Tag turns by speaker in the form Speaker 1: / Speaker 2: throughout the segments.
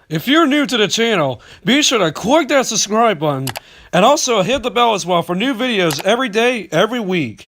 Speaker 1: If you're new to the channel, be sure to click that subscribe button and also hit the bell as well for new videos every day, every week.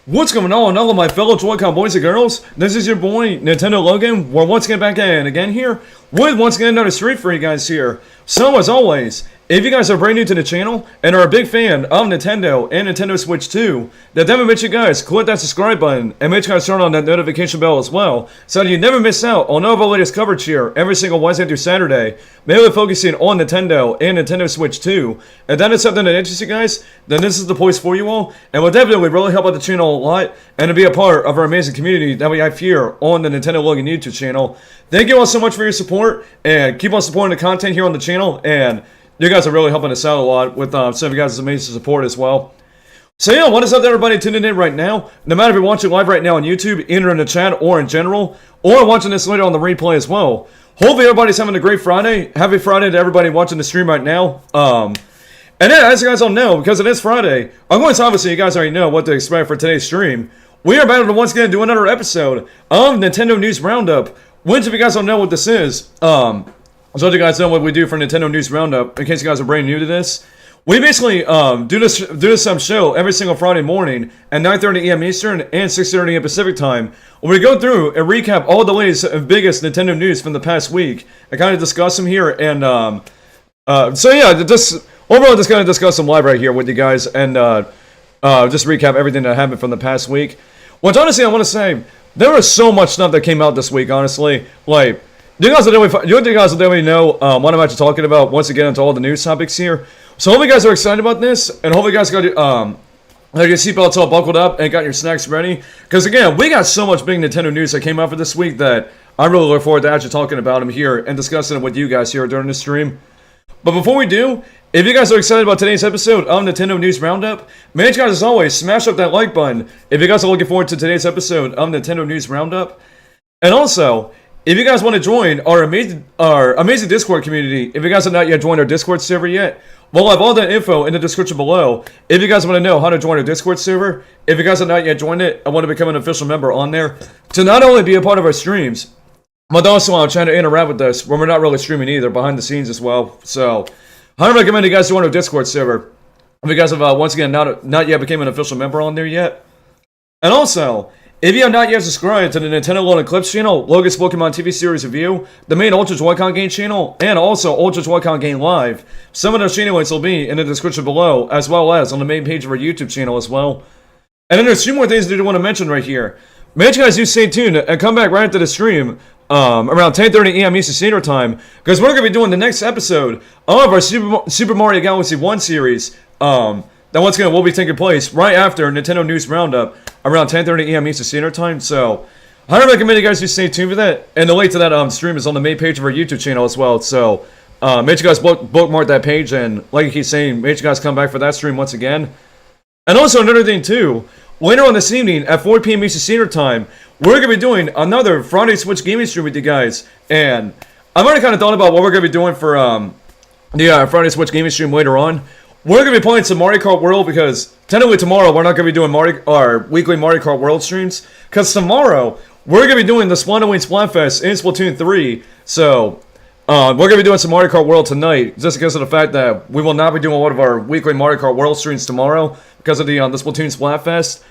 Speaker 2: What's going on, all of my fellow Joy-Con boys and girls? This is your boy, Nintendo Logan. We're once again back again here with once again another stream for you guys here. So as always, if you guys are brand new to the channel and are a big fan of Nintendo and Nintendo Switch 2, then definitely make sure you guys click that subscribe button and make sure you guys turn on that notification bell as well, so that you never miss out on all of our latest coverage here every single Wednesday through Saturday, mainly focusing on Nintendo and Nintendo Switch 2. If that is something that interests you guys, then this is the place for you all, and will definitely really help out the channel a lot and to be a part of our amazing community that we have here on the Nintendo Logan YouTube channel. Thank you all so much for your support, and keep on supporting the content here on the channel, and you guys are really helping us out a lot with some of you guys' amazing support as well. So yeah, what is up to everybody tuning in right now? No matter if you're watching live right now on YouTube, either in the chat or in general, or watching this later on the replay as well. Hopefully everybody's having a great Friday. Happy Friday to everybody watching the stream right now. And then, as you guys all know, because it is Friday, I'm going to obviously, you guys already know what to expect for today's stream. We are about to once again do another episode of Nintendo News Roundup. Which, if you guys don't know what this is, I'll let you guys know what we do for Nintendo News Roundup, in case you guys are brand new to this. We basically do this show every single Friday morning at 9:30 AM Eastern and 6:30 AM Pacific time, where we go through and recap all the latest and biggest Nintendo news from the past week and kind of discuss them here. And so yeah, overall just kind of discuss them live right here with you guys and just recap everything that happened from the past week. Which honestly, I want to say, there was so much stuff that came out this week, honestly. Like, you guys will definitely know what I'm actually talking about once again into all the news topics here. So hope you guys are excited about this, and hope you guys got your seatbelts all buckled up and got your snacks ready. Because again, we got so much big Nintendo news that came out for this week that I really look forward to actually talking about them here and discussing it with you guys here during the stream. But before we do, if you guys are excited about today's episode of Nintendo News Roundup, make sure, guys, as always, smash up that like button if you guys are looking forward to today's episode of Nintendo News Roundup. And also, if you guys want to join our amazing Discord community, if you guys have not yet joined our Discord server yet, we'll have all that info in the description below. If you guys want to know how to join our Discord server, if you guys have not yet joined it and want to become an official member on there, to not only be a part of our streams, but also trying to interact with us when we're not really streaming either, behind the scenes as well. So, I recommend you guys join our Discord server if you guys have once again not yet became an official member on there yet. And also, if you have not yet subscribed to the Nintendo Logan Clips channel, Logan's Pokemon TV series review, the main Ultra Joy-Con game channel, and also Ultra Joy-Con game live, some of those channel links will be in the description below, as well as on the main page of our YouTube channel as well. And then there's two more things I do want to mention right here. Make sure you guys do stay tuned and come back right after the stream, around 10:30 AM Eastern Standard Time, because we're going to be doing the next episode of our Super Mario Galaxy 1 series, that once again will be taking place right after Nintendo News Roundup around 10:30 AM Eastern Standard Time. So, I recommend you guys do stay tuned for that. And the link to that stream is on the main page of our YouTube channel as well. So, make sure you guys bookmark that page, and like I keep saying, make sure you guys come back for that stream once again. And also another thing too, later on this evening at 4 PM Eastern Standard Time, we're going to be doing another Friday Switch gaming stream with you guys. And I've already kind of thought about what we're going to be doing for the Friday Switch gaming stream later on. We're going to be playing some Mario Kart World, because technically tomorrow we're not going to be doing our weekly Mario Kart World streams, because tomorrow we're going to be doing the Splendoween Splatfest in Splatoon 3. So we're going to be doing some Mario Kart World tonight, just because of the fact that we will not be doing a lot of our weekly Mario Kart World streams tomorrow because of the Splatoon Splatfest.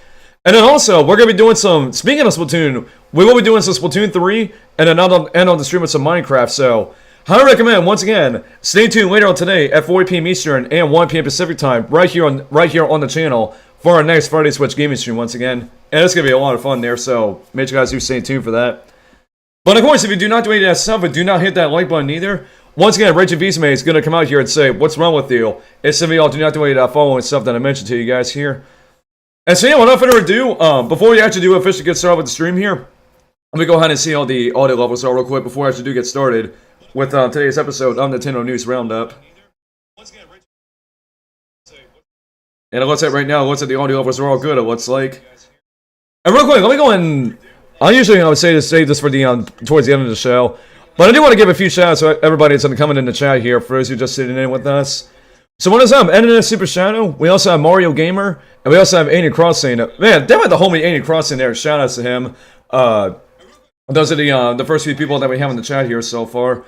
Speaker 2: And then also, we're going to be doing some, speaking of Splatoon, we will be doing some Splatoon 3, and then end on the stream with some Minecraft. So, I recommend, once again, stay tuned later on today at 4 PM Eastern and 1 PM Pacific Time, right here on the channel, for our next Friday Switch gaming stream once again. And it's going to be a lot of fun there, so make sure you guys do stay tuned for that. But of course, if you do not do any of that stuff, and do not hit that like button either, once again, Rachel Vizme is going to come out here and say, what's wrong with you? And some of y'all do not do any of that following stuff that I mentioned to you guys here. And so yeah, without further ado, before we actually do officially get started with the stream here, Let me go ahead and see how the audio levels are real quick before I actually do get started with today's episode of Nintendo News Roundup. And it looks like right now, it looks like the audio levels are all good, it looks like. And real quick, let me go and... I usually would save this for the towards the end of the show. But I do want to give a few shout-outs to everybody that's coming in the chat here, for those who are just sitting in with us. So what is up? NNS Super Shadow, we also have Mario Gamer, and we also have Andy Crossing. Man, definitely the homie Andy Crossing there, shout-outs to him. Those are the first few people that we have in the chat here so far.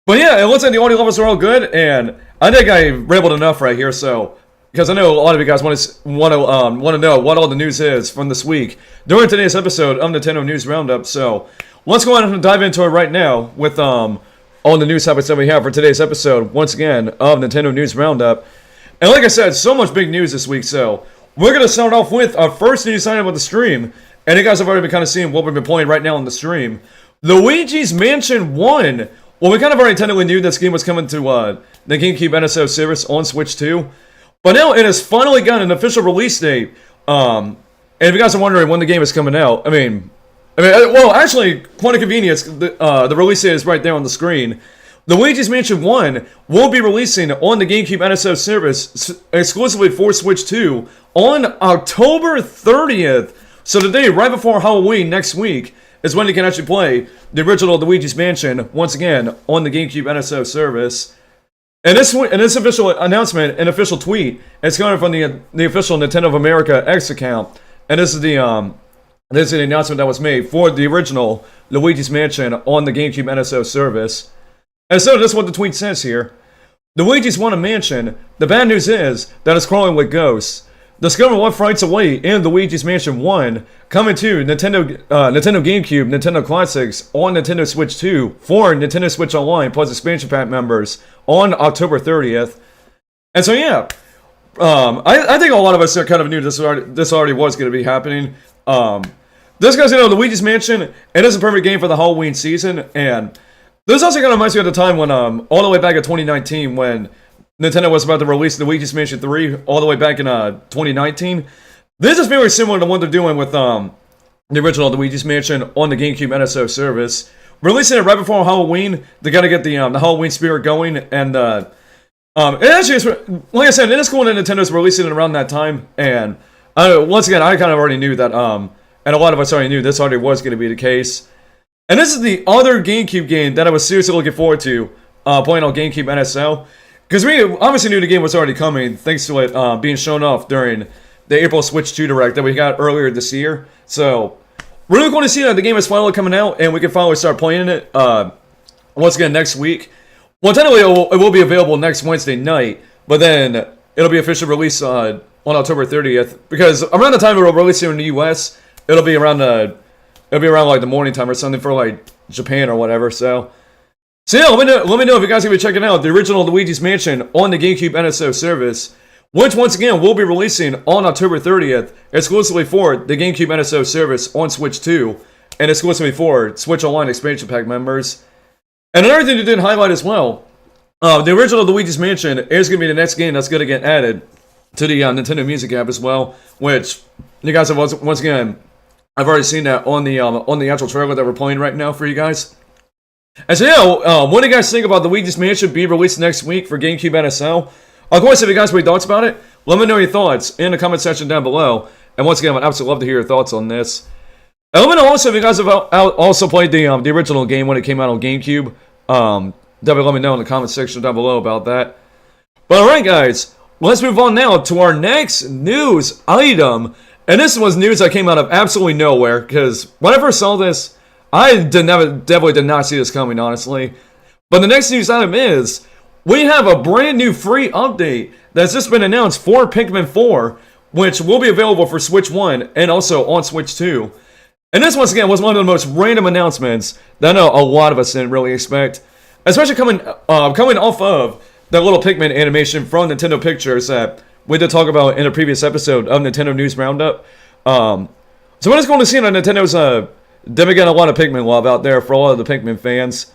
Speaker 2: But yeah, it looks like the audio levels are all good, and I think I rambled enough right here, so... Because I know a lot of you guys want to know what all the news is from this week during today's episode of Nintendo News Roundup. So let's go ahead and dive into it right now with all the news topics that we have for today's episode, once again, of Nintendo News Roundup. And like I said, so much big news this week, so we're going to start off with our first news item of the stream. And you guys have already been kind of seeing what we've been playing right now on the stream. Luigi's Mansion 1. Well, we kind of already technically knew this game was coming to the GameCube NSO service on Switch 2. But now it has finally got an official release date. And if you guys are wondering when the game is coming out, well, actually, point of convenience, the release date is right there on the screen. Luigi's Mansion 1 will be releasing on the GameCube NSO service exclusively for Switch 2 on October 30th. So the day right before Halloween next week is when you can actually play the original Luigi's Mansion once again on the GameCube NSO service. And this official announcement, an official tweet, it's coming from the official Nintendo of America X account. And this is the announcement that was made for the original Luigi's Mansion on the GameCube NSO service. And so this is what the tweet says here. Luigi's won a mansion. The bad news is that it's crawling with ghosts. Discover what frights away in Luigi's Mansion 1, coming to Nintendo GameCube, Nintendo Classics, on Nintendo Switch 2, for Nintendo Switch Online, plus expansion pack members, on October 30th. And so yeah, I think a lot of us kind of knew this already was going to be happening. This guy's, Luigi's Mansion, it is a perfect game for the Halloween season, and this also kind of reminds me of the time when, all the way back in 2019, when Nintendo was about to release Luigi's Mansion 3 all the way back in 2019. This is very similar to what they're doing with the original Luigi's Mansion on the GameCube NSO service. Releasing it right before Halloween, they gotta get the Halloween spirit going, and it actually is, like I said, it is cool that Nintendo's releasing it around that time, and once again, I kind of already knew that, and a lot of us already knew this already was going to be the case. And this is the other GameCube game that I was seriously looking forward to playing on GameCube NSO. Because we obviously knew the game was already coming, thanks to it being shown off during the April Switch 2 Direct that we got earlier this year. So, really cool to see that the game is finally coming out, and we can finally start playing it once again next week. Well, technically it will be available next Wednesday night, but then it'll be officially released on October 30th. Because around the time it will release here in the US, it'll be around like the morning time or something for like Japan or whatever, so... So yeah, let me know if you guys are going to be checking out the original Luigi's Mansion on the GameCube NSO service, which once again will be releasing on October 30th, exclusively for the GameCube NSO service on Switch 2, and exclusively for Switch Online expansion pack members. And another thing they did highlight as well, the original Luigi's Mansion is going to be the next game that's going to get added to the Nintendo Music app as well, which you guys have once again, I've already seen that on the actual trailer that we're playing right now for you guys. And so yeah, what do you guys think about the Luigi's Mansion being released next week for GameCube NSO? Of course, if you guys have any thoughts about it, let me know your thoughts in the comment section down below. And once again, I'd absolutely love to hear your thoughts on this. And let me know also if you guys have also played the original game when it came out on GameCube. Definitely let me know in the comment section down below about that. But alright guys, let's move on now to our next news item. And this was news that came out of absolutely nowhere, because when I first saw this, I definitely did not see this coming, honestly. But the next news item is, we have a brand new free update that's just been announced for Pikmin 4, which will be available for Switch 1 and also on Switch 2. And this, once again, was one of the most random announcements that I know a lot of us didn't really expect. Especially coming off of that little Pikmin animation from Nintendo Pictures that we did talk about in a previous episode of Nintendo News Roundup. So what is going to see on Nintendo's definitely getting a lot of Pikmin love out there for a lot of the Pikmin fans.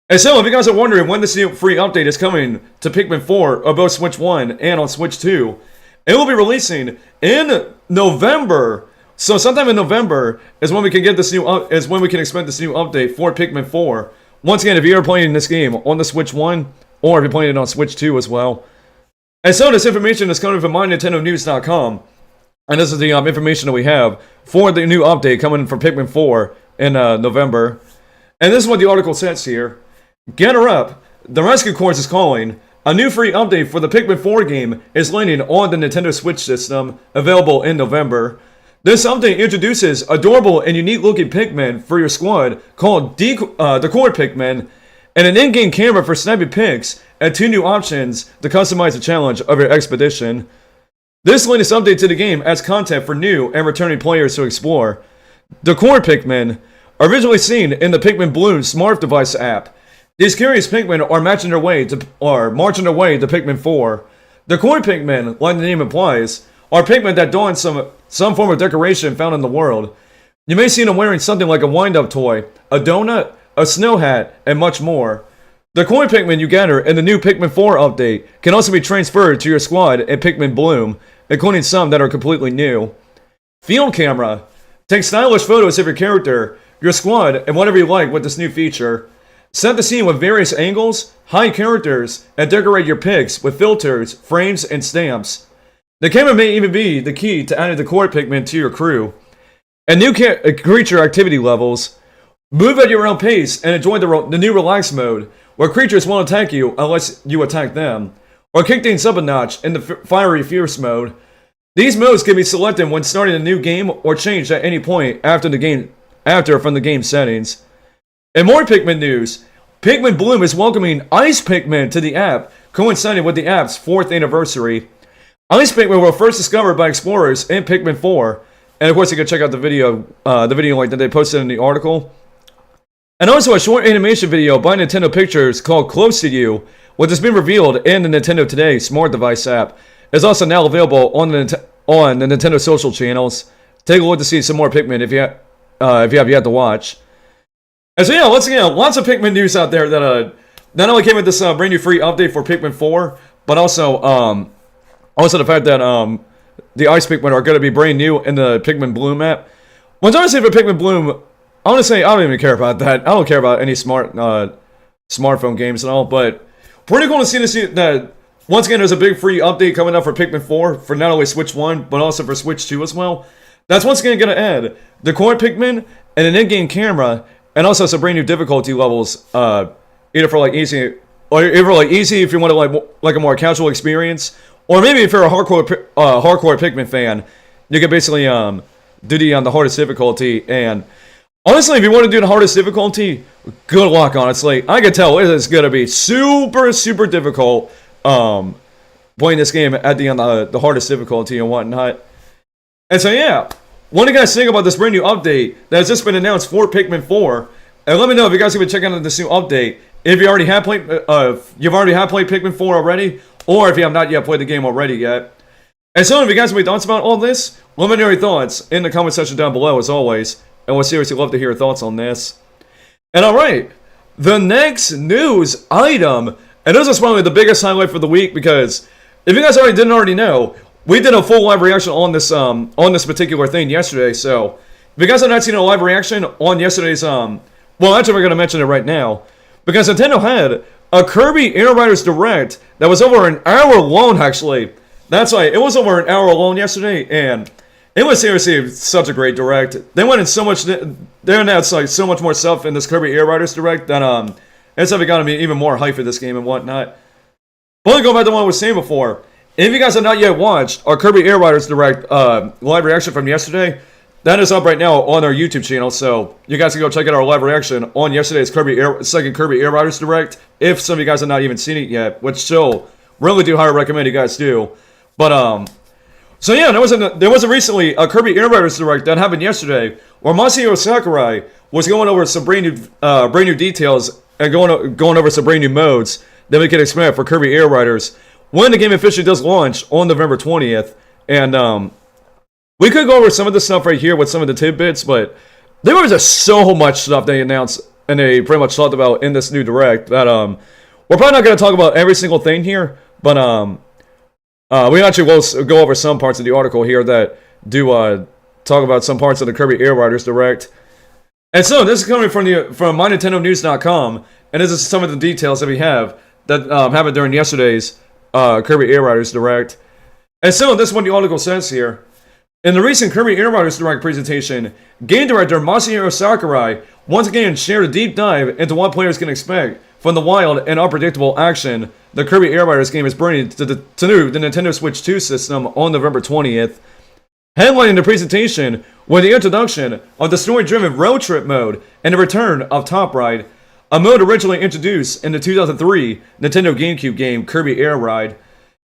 Speaker 2: And so, if you guys are wondering when this new free update is coming to Pikmin 4 on both Switch 1 and on Switch 2, it will be releasing in November So sometime in November is when we can get this new is when we can expect this new update for Pikmin 4. Once again, if you're playing this game on the Switch 1, or if you're playing it on Switch 2 as well. And so this information is coming from MyNintendoNews.com, and this is the information that we have for the new update coming from Pikmin 4 in November. And this is what the article says here. Get her up. The Rescue Corps is calling. A new free update for the Pikmin 4 game is landing on the Nintendo Switch system, available in November. This update introduces adorable and unique-looking Pikmin for your squad called Decor Pikmin, and an in-game camera for snappy pics, and 2 new options to customize the challenge of your expedition. This latest update to the game adds content for new and returning players to explore. Decor Pikmin, originally seen in the Pikmin Bloom smart device app. These curious Pikmin are marching their way to Pikmin 4. Decor Pikmin, like the name implies, are Pikmin that don some form of decoration found in the world. You may see them wearing something like a wind-up toy, a donut, a snow hat, and much more. The coin Pikmin you gather in the new Pikmin 4 update can also be transferred to your squad in Pikmin Bloom, including some that are completely new. Field Camera. Take stylish photos of your character, your squad, and whatever you like with this new feature. Set the scene with various angles, hide characters, and decorate your pics with filters, frames, and stamps. The camera may even be the key to adding the core Pikmin to your crew. And new creature activity levels. Move at your own pace and enjoy the new Relax mode, where creatures won't attack you unless you attack them. Or kick things up a notch in the Fiery Fierce mode. These modes can be selected when starting a new game or changed at any point from the game settings. And more Pikmin news. Pikmin Bloom is welcoming Ice Pikmin to the app, coinciding with the app's 4th anniversary. Ice Pikmin were first discovered by explorers in Pikmin 4, and of course you can check out the video link that they posted in the article. And also a short animation video by Nintendo Pictures called Close to You, which has been revealed in the Nintendo Today smart device app, is also now available on the Nintendo social channels. Take a look to see some more Pikmin if you have yet to watch. And so yeah, once again, lots of Pikmin news out there that not only came with this brand new free update for Pikmin 4, but also the fact that the Ice Pikmin are going to be brand new in the Pikmin Bloom app. Which honestly, for Pikmin Bloom, honestly, I don't even care about that. I don't care about any smartphone games and all, but pretty cool to see that once again there's a big free update coming up for Pikmin 4 for not only Switch 1 but also for Switch 2 as well. That's once again going to add the core Pikmin and an in-game camera, and also some brand new difficulty levels, either for easy if you want like a more casual experience, or maybe if you're a hardcore Pikmin fan, you can basically do the hardest difficulty. And honestly, if you want to do the hardest difficulty, good luck. Honestly, I can tell it is gonna be super difficult playing this game at the hardest difficulty and whatnot. And so yeah, what do you guys think about this brand new update that has just been announced for Pikmin 4? And let me know if you guys have been checking out this new update. If you already have played, played Pikmin 4 already, or if you have not yet played the game already yet. And so if you guys have any thoughts about all this, let me know your thoughts in the comment section down below as always. And we'll seriously love to hear your thoughts on this. And alright, the next news item, and this is probably the biggest highlight for the week, because if you guys didn't already know, we did a full live reaction on this particular thing yesterday. So if you guys have not seen a live reaction on yesterday's well, actually we're going to mention it right now, because Nintendo had a Kirby Air Riders Direct that was over an hour long, actually. That's right, it was over an hour long yesterday, and it was seriously such a great Direct. They went in so much, they announced so much more stuff in this Kirby Air Riders Direct that it's got me even more hyped for this game and whatnot. But going back to what I was saying before, if you guys have not yet watched our Kirby Air Riders Direct live reaction from yesterday, that is up right now on our YouTube channel, so you guys can go check out our live reaction on yesterday's second Kirby Air Riders Direct, if some of you guys have not even seen it yet, which still really do highly recommend you guys do. But so yeah, there was recently a Kirby Air Riders Direct that happened yesterday, where Masahiro Sakurai was going over some brand new details and going over some brand new modes that we can expect for Kirby Air Riders when the game officially does launch on November 20th. And we could go over some of the stuff right here with some of the tidbits, but there was just so much stuff they announced and they pretty much talked about in this new Direct that we're probably not going to talk about every single thing here, but we actually will go over some parts of the article here that do talk about some parts of the Kirby Air Riders Direct. And so this is coming from MyNintendoNews.com, and this is some of the details that we have that happened during yesterday's Kirby Air Riders Direct. And so this is what the article says here. In the recent Kirby Air Riders Direct presentation, game director Masahiro Sakurai once again shared a deep dive into what players can expect from the wild and unpredictable action the Kirby Air Riders game is bringing to the Nintendo Switch 2 system on November 20th. Headlining the presentation was the introduction of the story-driven road trip mode and the return of Top Ride, a mode originally introduced in the 2003 Nintendo GameCube game Kirby Air Ride.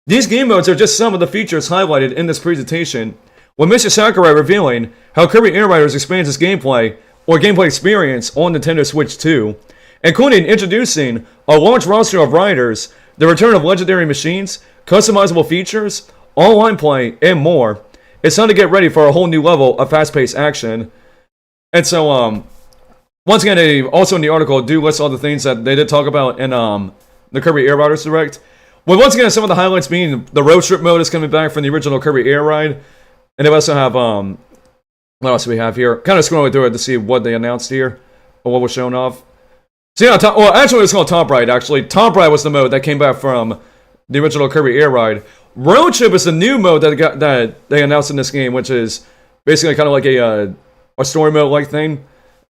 Speaker 2: These game modes are just some of the features highlighted in this presentation, with Mr. Sakurai revealing how Kirby Air Riders expands its gameplay experience on Nintendo Switch 2, including introducing a large roster of riders, the return of legendary machines, customizable features, online play, and more. It's time to get ready for a whole new level of fast-paced action. And so, once again, they also in the article do list all the things that they did talk about in the Kirby Air Riders Direct. Well, once again, some of the highlights being the road trip mode is coming back from the original Kirby Air Ride. And they also have, what else do we have here? Kind of scrolling through it to see what they announced here, or what was shown off. So yeah, actually it's called Top Ride, actually. Top Ride was the mode that came back from the original Kirby Air Ride. Road Trip is the new mode that they announced in this game, which is basically kind of like a story mode like thing.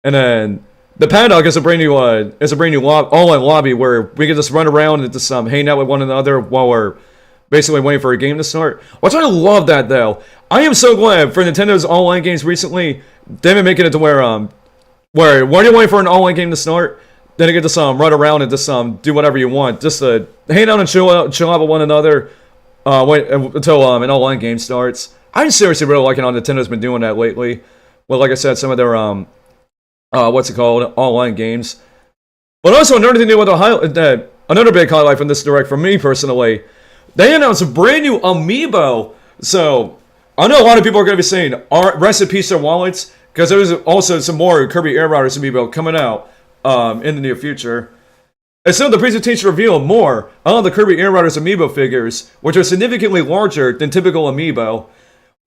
Speaker 2: And then the Paddock is a brand new online lobby where we can just run around and just hang out with one another while we're basically waiting for a game to start. Which I love that though. I am so glad for Nintendo's online games recently. They've been making it to where when you're waiting for an online game to start, then you get to run around and just do whatever you want, just to hang out and chill out with one another. Wait until an online game starts. I'm seriously really liking how Nintendo's been doing that lately. Well, like I said, some of their online games. But also another thing another big highlight from this direct for me personally, they announced a brand new amiibo. So I know a lot of people are going to be saying, rest in peace their wallets, because there's also some more Kirby Air Riders amiibo coming out in the near future. And so the presentation revealed more on the Kirby Air Riders amiibo figures, which are significantly larger than typical amiibo.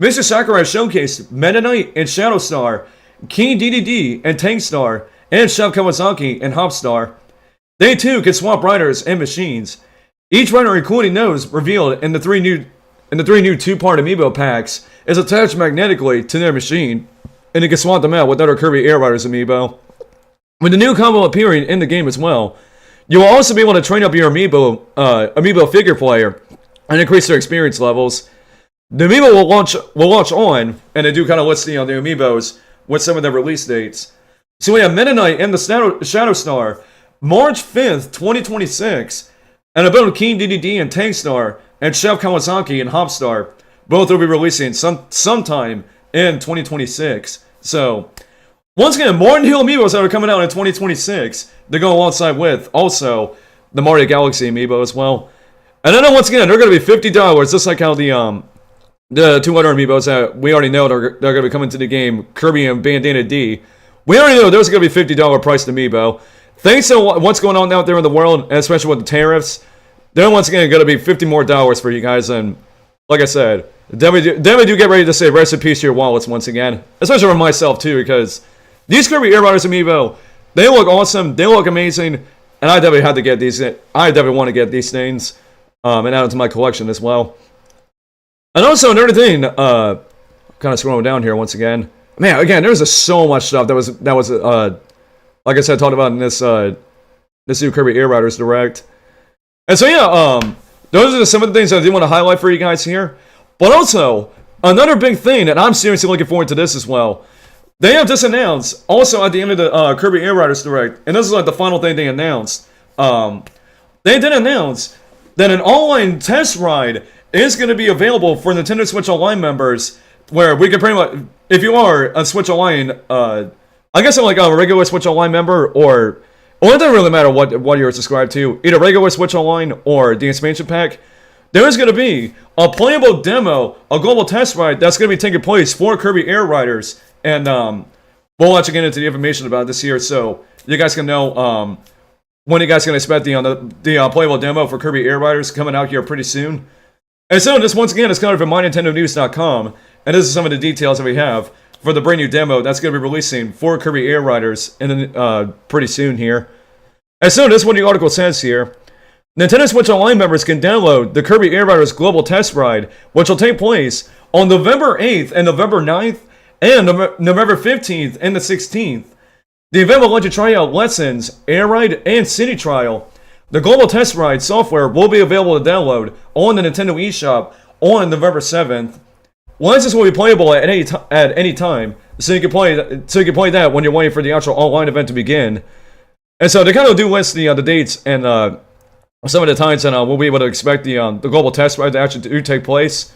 Speaker 2: Mr. Sakurai showcased Meta Knight and Shadow Star, King DDD and Tank Star, and Chef Kawasaki and Hop Star. They too can swap riders and machines. Each rider, including those revealed in the three new two-part amiibo packs, is attached magnetically to their machine, and you can swap them out with other Kirby Air Riders amiibo. With the new combo appearing in the game as well, you will also be able to train up your amiibo figure player and increase their experience levels. The amiibo will launch on, and they do kind of list the amiibos with some of their release dates. So we have Meta Knight and the Shadow Star, March 5th, 2026, and about King DDD and Tank Star, and Chef Kawasaki and Hop Star. Both will be releasing sometime in 2026. So, once again, more new amiibos that are coming out in 2026 to go alongside with also the Mario Galaxy amiibo as well. And then once again, they're going to be $50, just like how the two other amiibos that we already know they're going to be coming to the game, Kirby and Bandana D. We already know those are going to be $50 priced amiibo. Thanks to what's going on out there in the world, and especially with the tariffs, they're once again going to be $50 more for you guys. And like I said, definitely do get ready to say rest in peace to your wallets once again, especially for myself too, because these Kirby Air Riders amiibo, they look awesome, they look amazing, and I definitely had to get these. I definitely want to get these things and add them to my collection as well. And also another thing, kind of scrolling down here once again. Man, again, there's so much stuff that was like I said, talked about in this new Kirby Air Riders Direct. And so yeah, those are some of the things that I did want to highlight for you guys here. But also, another big thing, and I'm seriously looking forward to this as well. They have just announced, also at the end of the Kirby Air Riders Direct, and this is like the final thing they announced. They did announce that an online test ride is going to be available for Nintendo Switch Online members, where we can pretty much, if you are a Switch Online, I guess I'm like a regular Switch Online member, or it doesn't really matter what you're subscribed to, either regular Switch Online or the expansion pack. There is going to be a playable demo, a global test ride that's going to be taking place for Kirby Air Riders, and we'll let you get into the information about this here, so you guys can know when you guys can expect the playable demo for Kirby Air Riders coming out here pretty soon. And so this once again is coming from MyNintendoNews.com, and this is some of the details that we have for the brand new demo that's going to be releasing for Kirby Air Riders in pretty soon here. And so this is what the article says here. Nintendo Switch Online members can download the Kirby Air Riders Global Test Ride, which will take place on November 8th and November 9th, and November 15th and the 16th. The event will let you try out lessons, air ride, and city trial. The Global Test Ride software will be available to download on the Nintendo eShop on November 7th. Lessons will be playable at any time, so you can play that when you're waiting for the actual online event to begin. And so they kind of do list the dates and some of the times that we'll be able to expect the Global Test Ride to actually do take place.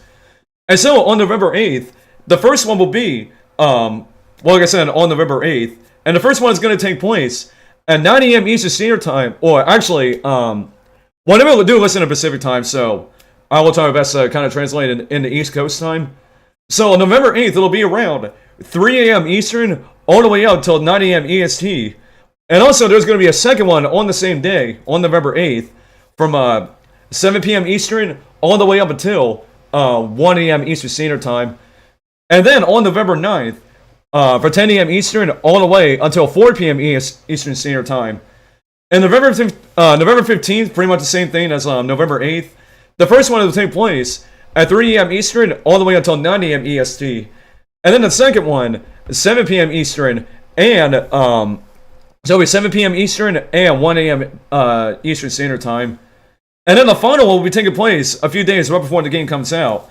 Speaker 2: And so on November 8th, the first one will be, well, like I said, on November 8th, and the first one is going to take place at 9 a.m. Eastern Standard Time, or actually, whenever we do listen to Pacific Time, so I will try my best to kind of translate it into East Coast time. So on November 8th, it'll be around 3 a.m. Eastern, all the way out until 9 a.m. EST. And also, there's going to be a second one on the same day, on November 8th, from 7 p.m. Eastern, all the way up until 1 a.m. Eastern Standard Time. And then on November 9th, for 10 a.m. Eastern, all the way until 4 p.m. Eastern Standard Time. And November 15th, pretty much the same thing as November 8th. The first one will take place at 3 a.m. Eastern, all the way until 9 a.m. EST. And then the second one, 7 p.m. Eastern, and so it'll be 7 p.m. Eastern and 1 a.m. Eastern Standard Time. And then the final one will be taking place a few days right before the game comes out.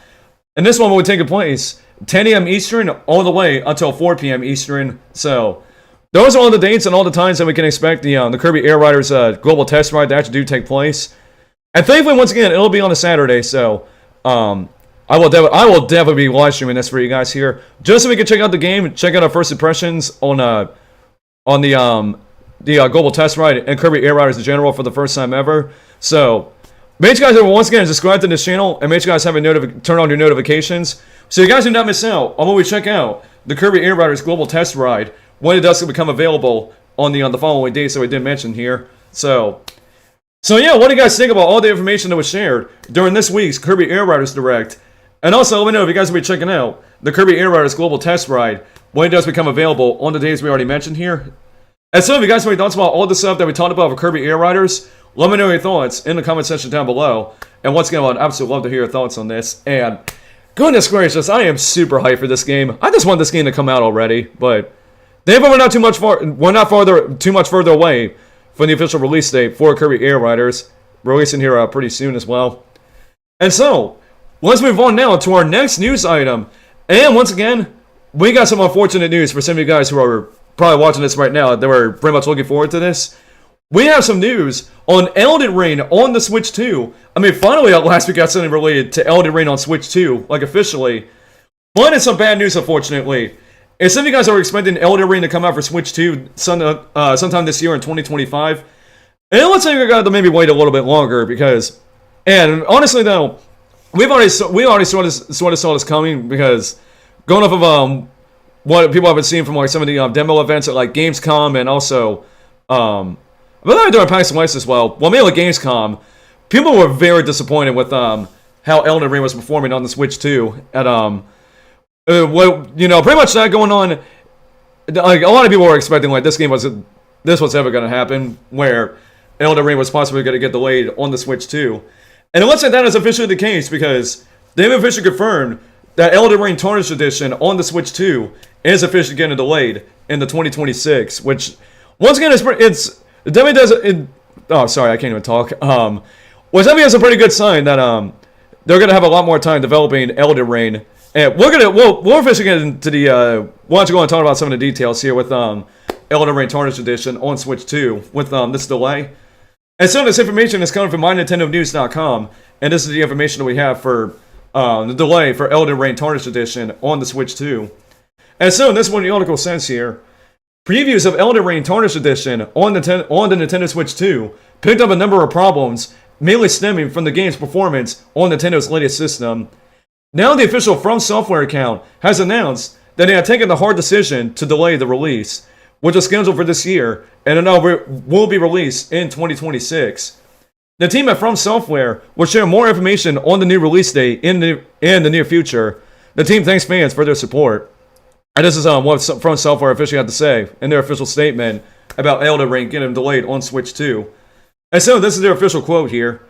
Speaker 2: And this one will be taking place 10 a.m. Eastern all the way until 4 p.m. Eastern. So those are all the dates and all the times that we can expect the Kirby Air Riders Global Test Ride to actually do take place. And thankfully, once again, it'll be on a Saturday, so I will definitely be live streaming this for you guys here, just so we can check out the game, check out our first impressions on the Global Test Ride and Kirby Air Riders in general for the first time ever. So make sure you guys once again subscribe to this channel, and make sure you guys have turn on your notifications, so you guys do not miss out on when we check out the Kirby Air Riders Global Test Ride when it does become available on the following days that we did mention here. So yeah, what do you guys think about all the information that was shared during this week's Kirby Air Riders Direct? And also, let me know if you guys will be checking out the Kirby Air Riders Global Test Ride when it does become available on the days we already mentioned here. And so if you guys have any thoughts about all the stuff that we talked about for Kirby Air Riders, let me know your thoughts in the comment section down below. And once again, I'd absolutely love to hear your thoughts on this. And goodness gracious, I am super hyped for this game. I just want this game to come out already, but thankfully we're not too much further away from the official release date for Kirby Air Riders, releasing here pretty soon as well. And so, let's move on now to our next news item. And once again, we got some unfortunate news for some of you guys who are probably watching this right now that were pretty much looking forward to this. We have some news on Elden Ring on the Switch 2. I mean, finally at last we got something related to Elden Ring on Switch 2, like officially. But it's some bad news, unfortunately. And some of you guys are expecting Elden Ring to come out for Switch 2 sometime this year in 2025. And it looks like we're going to maybe wait a little bit longer because, and honestly though, we already sort of saw this coming because going off of what people have been seeing from like some of the demo events at like Gamescom and also but they're doing PAX West as well. Well, mainly Gamescom, people were very disappointed with how Elden Ring was performing on the Switch 2 at pretty much that going on. Like a lot of people were expecting like this was ever going to happen, where Elden Ring was possibly going to get delayed on the Switch 2. And it looks like that is officially the case because they've officially confirmed that Elden Ring Tarnished Edition on the Switch 2 is officially getting delayed into 2026. Which once again it's definitely does it. Oh, sorry, I can't even talk. Which definitely is a pretty good sign that they're going to have a lot more time developing Elden Ring. And we'll officially get into the we'll have to go and talk about some of the details here with Elden Ring Tarnished Edition on Switch 2 with this delay. And some of this information is coming from MyNintendoNews.com, and this is the information that we have for the delay for Elden Ring Tarnished Edition on the Switch 2. And so this is what the article says here. Previews of Elden Ring Tarnished Edition on the Nintendo Switch 2 picked up a number of problems, mainly stemming from the game's performance on Nintendo's latest system. Now the official From Software account has announced that they have taken the hard decision to delay the release, which was scheduled for this year and will be released in 2026. The team at From Software will share more information on the new release date in the near future. The team thanks fans for their support. And this is what From Software officially had to say in their official statement about Elden Ring getting delayed on Switch 2. And so this is their official quote here.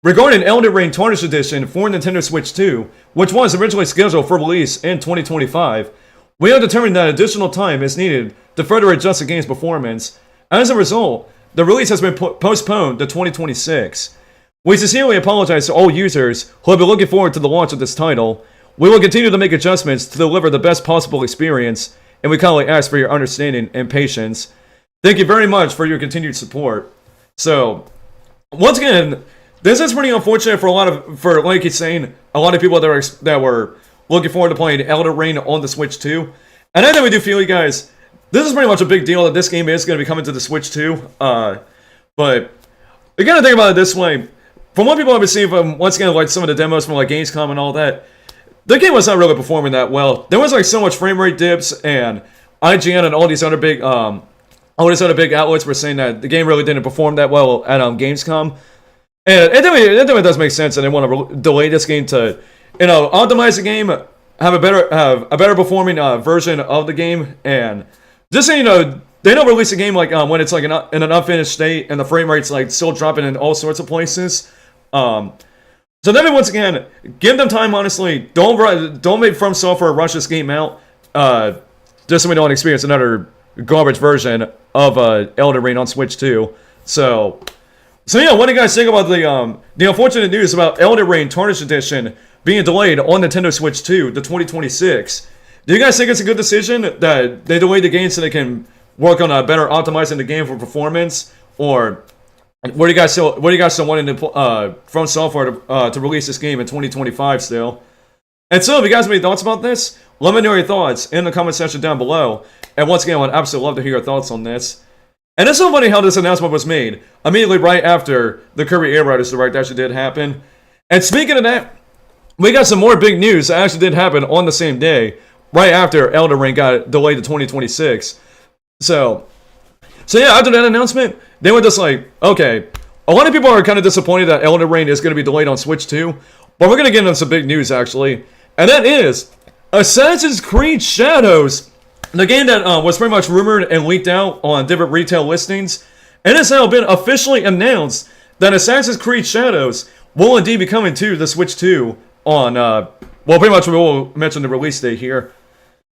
Speaker 2: Regarding Elden Ring Tarnished Edition for Nintendo Switch 2, which was originally scheduled for release in 2025, we have determined that additional time is needed to further adjust the game's performance. As a result, the release has been postponed to 2026. We sincerely apologize to all users who have been looking forward to the launch of this title. We will continue to make adjustments to deliver the best possible experience, and we kindly ask for your understanding and patience. Thank you very much for your continued support. So, once again, this is pretty unfortunate for like he's saying, a lot of people that were looking forward to playing Elden Ring on the Switch 2. And I know we do feel, you guys, this is pretty much a big deal that this game is going to be coming to the Switch 2. But you gotta think about it this way. From what people have been seeing from, once again, like some of the demos from like Gamescom and all that, the game was not really performing that well. There was like so much frame rate dips, and IGN and all these other big outlets were saying that the game really didn't perform that well at Gamescom. And it definitely does make sense that they want to delay this game to, optimize the game, have a better performing version of the game, and just so you know, they don't release a game like when it's like in an unfinished state and the frame rate's like still dropping in all sorts of places. So then once again, give them time. Honestly, don't make From Software rush this game out, just so we don't experience another garbage version of Elden Ring on Switch 2. So yeah, what do you guys think about the unfortunate news about Elden Ring Tarnished Edition being delayed on Nintendo Switch 2 to 2026? Do you guys think it's a good decision that they delayed the game so they can work on better optimizing the game for performance, or what do you guys still wanting to From Software to release this game in 2025 still? And so, if you guys have any thoughts about this, let me know your thoughts in the comment section down below. And once again, I would absolutely love to hear your thoughts on this. And it's so funny how this announcement was made immediately right after the Kirby Air Riders Direct actually did happen. And speaking of that, we got some more big news that actually did happen on the same day, right after Elden Ring got delayed to 2026. So yeah, after that announcement, they were just like, okay, a lot of people are kind of disappointed that Elden Ring is going to be delayed on Switch 2, but we're going to get into some big news actually, and that is Assassin's Creed Shadows, the game that was pretty much rumored and leaked out on different retail listings, and it's now been officially announced that Assassin's Creed Shadows will indeed be coming to the Switch 2 on, well, pretty much we will mention the release date here.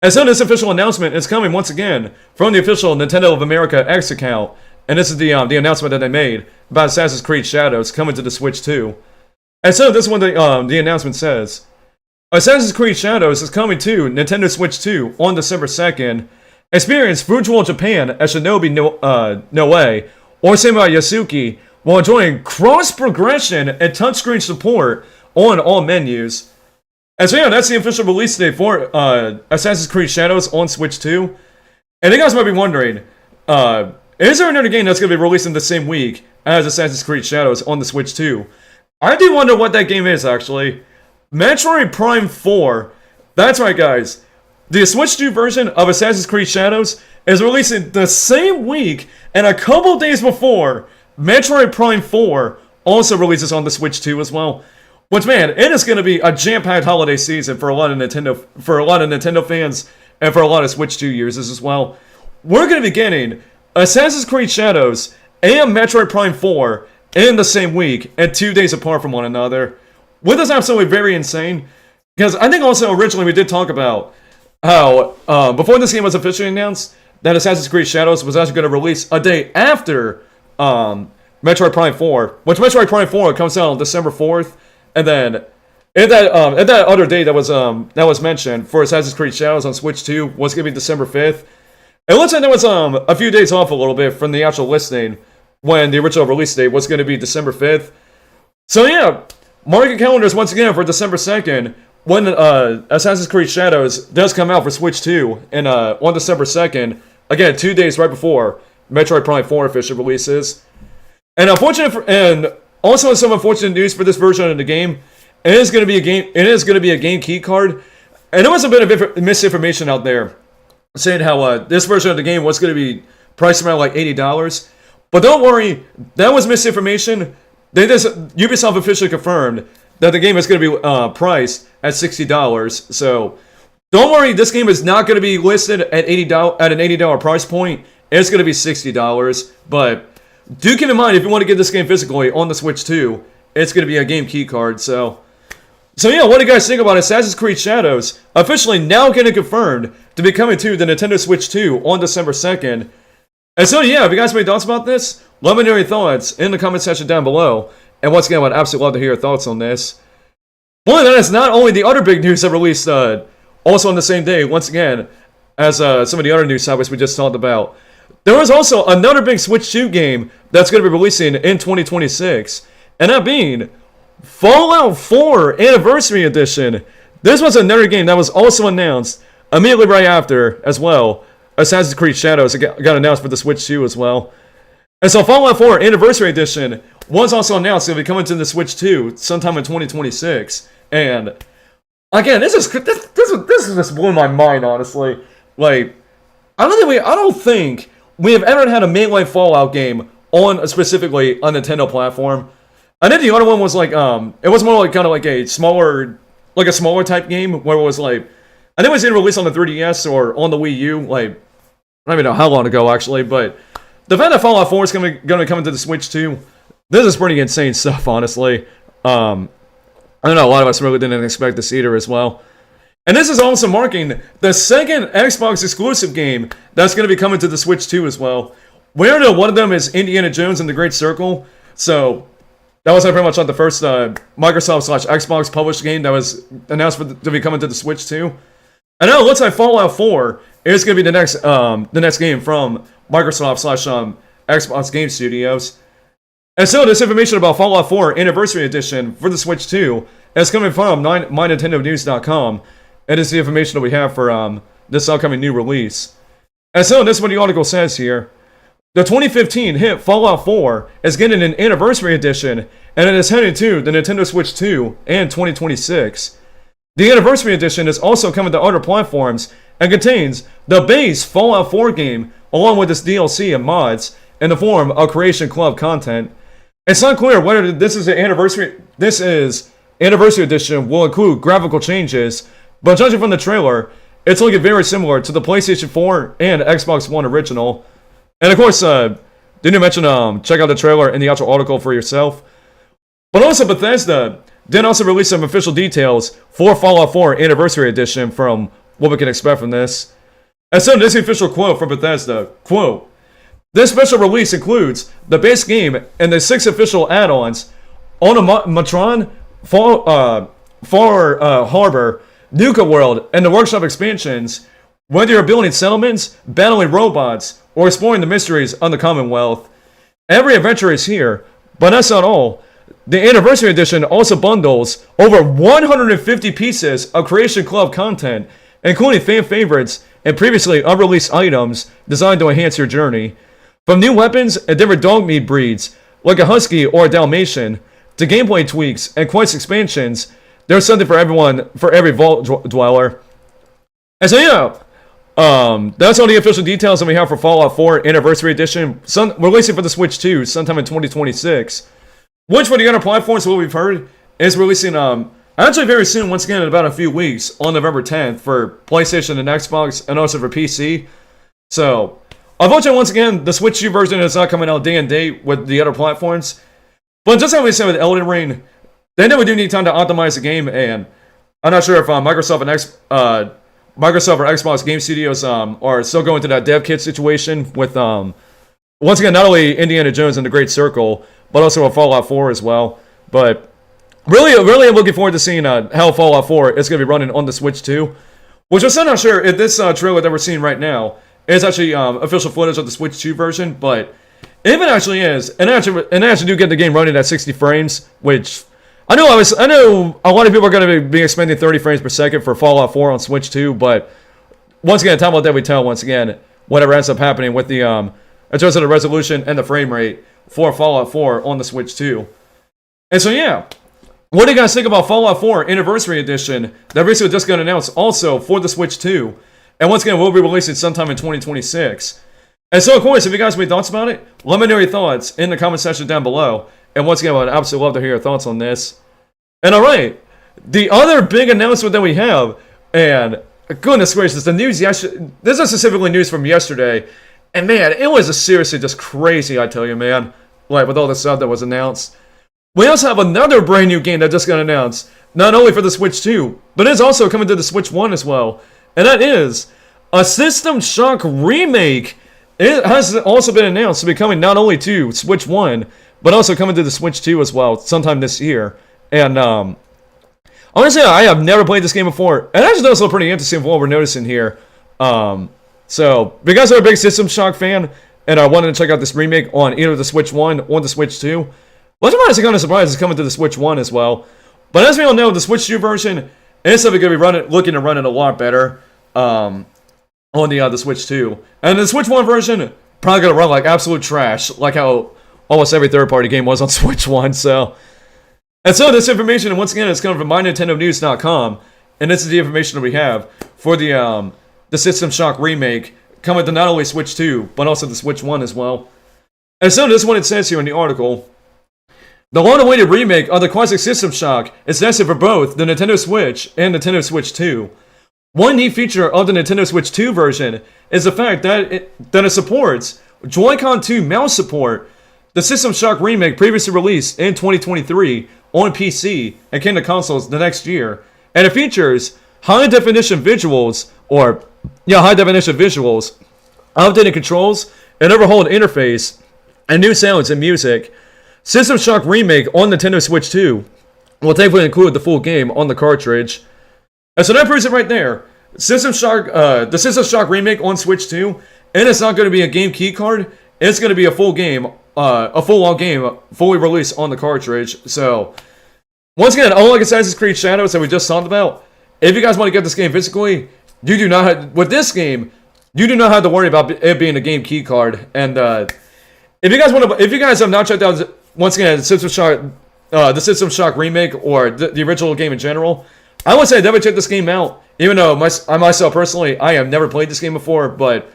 Speaker 2: And so this official announcement is coming once again from the official Nintendo of America X account, and this is the announcement that they made about Assassin's Creed Shadows coming to the Switch 2. And so this is what the announcement says. Assassin's Creed Shadows is coming to Nintendo Switch 2 on December 2nd. Experience virtual Japan as Shinobi Noe or Samurai Yasuki while enjoying cross-progression and touchscreen support on all menus. And so yeah, that's the official release date for Assassin's Creed Shadows on Switch 2. And you guys might be wondering, is there another game that's going to be released in the same week as Assassin's Creed Shadows on the Switch 2? I do wonder what that game is, actually. Metroid Prime 4. That's right, guys. The Switch 2 version of Assassin's Creed Shadows is releasing the same week and a couple days before Metroid Prime 4 also releases on the Switch 2 as well. Which, man, it is going to be a jam-packed holiday season for a lot of Nintendo fans and for a lot of Switch 2 users as well. We're going to be getting Assassin's Creed Shadows and Metroid Prime 4 in the same week and 2 days apart from one another. Which is absolutely very insane. Because I think also originally we did talk about how, before this game was officially announced, that Assassin's Creed Shadows was actually going to release a day after Metroid Prime 4. Which Metroid Prime 4 comes out on December 4th. And then, at that other date that was mentioned for Assassin's Creed Shadows on Switch 2 was going to be December 5th. It looks like there was a few days off a little bit from the actual listing when the original release date was going to be December 5th. So yeah, mark your calendars once again for December 2nd when Assassin's Creed Shadows does come out for Switch 2 and on December 2nd, again 2 days right before Metroid Prime 4 official releases. And also some unfortunate news for this version of the game. It is going to be a game key card, and there was a bit of misinformation out there saying how this version of the game was going to be priced around like $80. But don't worry, that was misinformation. Ubisoft officially confirmed that the game is going to be priced at $60. So don't worry, this game is not going to be listed at an $80 price point. It's going to be $60. But do keep in mind, if you want to get this game physically on the Switch 2, it's going to be a game key card. So yeah, what do you guys think about Assassin's Creed Shadows officially now getting confirmed to be coming to the Nintendo Switch 2 on December 2nd? And so yeah, if you guys have any thoughts about this, let me know your thoughts in the comment section down below. And once again, I would absolutely love to hear your thoughts on this. One of that is not only the other big news that released also on the same day, once again, as some of the other news topics we just talked about. There was also another big Switch 2 game that's going to be releasing in 2026, and that being Fallout 4 Anniversary Edition. This was another game that was also announced immediately right after, as well. Assassin's Creed Shadows got announced for the Switch 2 as well. And so Fallout 4 Anniversary Edition was also announced to be coming to the Switch 2 sometime in 2026. And again, this is just blowing my mind, honestly. Like, I don't think we have ever had a mainline Fallout game on specifically a Nintendo platform. I think the other one was like it was more like kind of like a smaller type game where it was like, I think it was either released on the 3DS or on the Wii U. Like, I don't even know how long ago actually, but the fact that Fallout 4 is going to come into the Switch 2, this is pretty insane stuff, honestly. I don't know, a lot of us really didn't expect this either as well. And this is also marking the second Xbox exclusive game that's going to be coming to the Switch 2 as well. We already know one of them is Indiana Jones and the Great Circle, so that was pretty much like the first Microsoft/Xbox published game that was announced to be coming to the Switch 2. And now it looks like Fallout 4 is going to be the next game from Microsoft/Xbox Game Studios. And so this information about Fallout 4 Anniversary Edition for the Switch 2 is coming from MyNintendoNews.com. And it's the information that we have for this upcoming new release. And so this is what the article says here. The 2015 hit Fallout 4 is getting an Anniversary Edition, and it is heading to the Nintendo Switch 2 in 2026. The Anniversary Edition is also coming to other platforms and contains the base Fallout 4 game along with its DLC and mods in the form of Creation Club content. It's not clear whether this is Anniversary Edition will include graphical changes, but judging from the trailer, it's looking very similar to the PlayStation 4 and Xbox One original. And of course, didn't you mention check out the trailer in the actual article for yourself? But also Bethesda did also release some official details for Fallout 4 Anniversary Edition from what we can expect from this. And so this is the official quote from Bethesda. Quote, "This special release includes the base game and the 6 official add-ons on a Matron, Far Harbor, Nuka World, and the Workshop expansions. Whether you're building settlements, battling robots, or exploring the mysteries of the Commonwealth, every adventure is here. But that's not all. The Anniversary Edition also bundles over 150 pieces of Creation Club content, including fan favorites and previously unreleased items designed to enhance your journey. From new weapons and different dog meat breeds, like a Husky or a Dalmatian, to gameplay tweaks and quest expansions, there's something for everyone, for every vault dweller." And so yeah, that's all the official details that we have for Fallout 4 Anniversary Edition, releasing for the Switch 2 sometime in 2026. Which for the other platforms, what we've heard, is releasing actually very soon, once again in about a few weeks, on November 10th for PlayStation and Xbox, and also for PC. So, unfortunately, once again, the Switch 2 version is not coming out day and date with the other platforms. But just like we said with Elden Ring, they know we do need time to optimize the game, and I'm not sure if Microsoft or Xbox Game Studios are still going through that dev kit situation with, once again, not only Indiana Jones and the Great Circle, but also with Fallout 4 as well. But really I'm looking forward to seeing how Fallout 4 is going to be running on the Switch 2. Which I'm still not sure if this trailer that we're seeing right now is actually official footage of the Switch 2 version, but if it actually is, and I actually do get the game running at 60 frames, which I know a lot of people are going to be expecting 30 frames per second for Fallout 4 on Switch 2, but once again, time will that we tell once again whatever ends up happening with the in terms of the resolution and the frame rate for Fallout 4 on the Switch 2. And so yeah, what do you guys think about Fallout 4 Anniversary Edition that recently just got announced also for the Switch 2? And once again, we'll be releasing sometime in 2026. And so, of course, if you guys have any thoughts about it, let me know your thoughts in the comment section down below. And once again, I would absolutely love to hear your thoughts on this. And alright, the other big announcement that we have, and goodness gracious, the news yesterday, this is specifically news from yesterday, and man, it was seriously just crazy, I tell you, man. Like, with all the stuff that was announced. We also have another brand new game that just got announced, not only for the Switch 2, but it's also coming to the Switch 1 as well. And that is a System Shock remake. It has also been announced to be coming not only to Switch 1, but also coming to the Switch 2 as well, sometime this year. And, honestly, I have never played this game before, and actually does look pretty interesting from what we're noticing here. So, because I'm a big System Shock fan, and I wanted to check out this remake on either the Switch 1 or the Switch 2, well, I'm honestly kind of surprised it's coming to the Switch 1 as well. But as we all know, the Switch 2 version is going to be looking to run it a lot better on the Switch 2. And the Switch 1 version, probably going to run like absolute trash, like how almost every third-party game was on Switch 1, so... And so this information, once again, is coming from MyNintendoNews.com, and this is the information that we have for the System Shock remake, coming to not only Switch 2, but also the Switch 1 as well. And so this is what it says here in the article. The long-awaited remake of the classic System Shock is necessary for both the Nintendo Switch and Nintendo Switch 2. One neat feature of the Nintendo Switch 2 version is the fact that it supports Joy-Con 2 mouse support. The System Shock remake previously released in 2023 on PC and came to consoles the next year, and it features high-definition visuals, updated controls, an overhauled interface, and new sounds and music. System Shock remake on Nintendo Switch 2 will thankfully include the full game on the cartridge. And so that proves it right there. The System Shock remake on Switch 2, and it's not going to be a game key card. It's going to be a full game, a full-on game, fully released on the cartridge. So, once again, unlike Assassin's Creed Shadows that we just talked about, if you guys want to get this game physically, you do not have, with this game, you do not have to worry about it being a game key card. And if you guys have not checked out, once again, the System Shock remake or the original game in general, I would say definitely check this game out. Even though I myself personally, I have never played this game before, but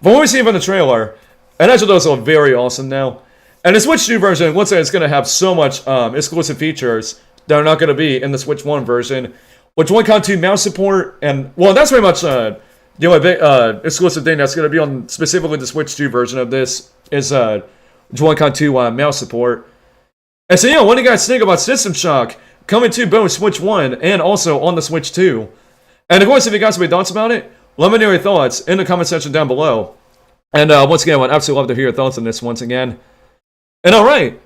Speaker 2: from what we see from the trailer, it actually does look very awesome now. And the Switch 2 version, once again, it's going to have so much exclusive features that are not going to be in the Switch 1 version. With Joy-Con 2 mouse support, and, well, that's pretty much the only big exclusive thing that's going to be on specifically the Switch 2 version of this is Joy-Con 2 mouse support. And so, what do you guys think about System Shock coming to both Switch 1 and also on the Switch 2? And of course, if you guys have any thoughts about it, let me know your thoughts in the comment section down below. And once again, I would absolutely love to hear your thoughts on this once again. And alright,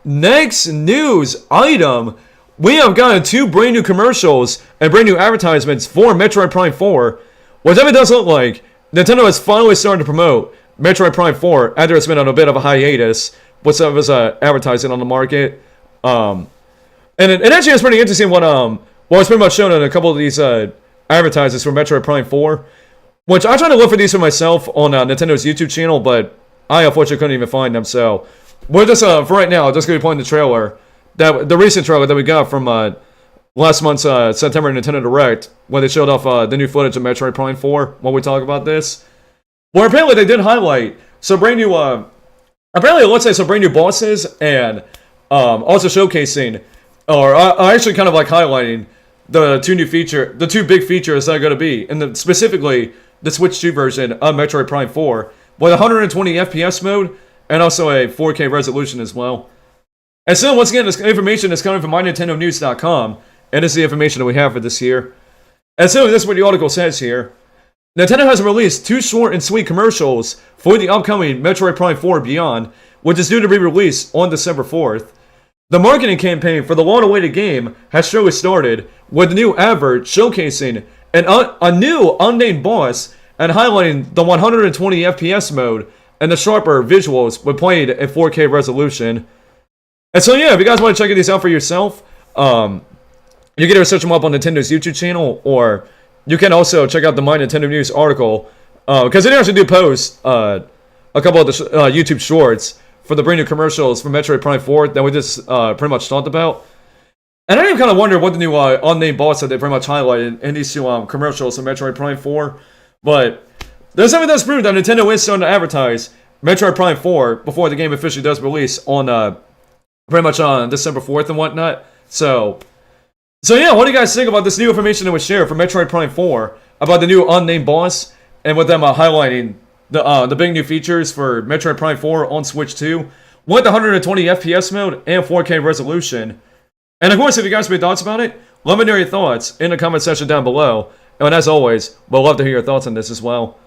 Speaker 2: next news item. We have gotten 2 brand new commercials and brand new advertisements for Metroid Prime 4. Whatever it does look like, Nintendo has finally started to promote Metroid Prime 4 after it's been on a bit of a hiatus with some of its advertising on the market. And it actually is pretty interesting what it's pretty much shown in a couple of these advertisements for Metroid Prime 4. Which I tried to look for these for myself on Nintendo's YouTube channel, but I unfortunately couldn't even find them. So we're just for right now just going to be playing the trailer, the recent trailer that we got from last month's September Nintendo Direct, when they showed off the new footage of Metroid Prime 4. When we talk about this, well, apparently they did highlight some brand new, apparently let's say some brand new bosses, and also showcasing, or actually kind of like highlighting the two big features that are going to be, and specifically the Switch 2 version of Metroid Prime 4 with 120 FPS mode and also a 4K resolution as well. And so once again, this information is coming from MyNintendoNews.com, and this is the information that we have for this year. And so this is what the article says here. Nintendo has released 2 short and sweet commercials for the upcoming Metroid Prime 4 Beyond, which is due to be released on December 4th. The marketing campaign for the long-awaited game has surely started, with the new advert showcasing a new unnamed boss and highlighting the 120 FPS mode and the sharper visuals when played at 4K resolution. And so if you guys want to check these out for yourself, you can either search them up on Nintendo's YouTube channel, or you can also check out the My Nintendo News article, because they actually do post a couple of the YouTube shorts for the brand new commercials for Metroid Prime 4 that we just pretty much talked about. And I even kind of wonder what the new unnamed boss that they pretty much highlighted in these 2 commercials for Metroid Prime 4. But there's something that's proved that Nintendo is starting to advertise Metroid Prime 4 before the game officially does release on pretty much on December 4th and whatnot. So So yeah, what do you guys think about this new information that was shared from Metroid Prime 4 about the new unnamed boss, and with them highlighting the big new features for Metroid Prime 4 on Switch 2 with 120 FPS mode and 4K resolution? And of course, if you guys have any thoughts about it, let me know your thoughts in the comment section down below. And as always, we'll love to hear your thoughts on this as well.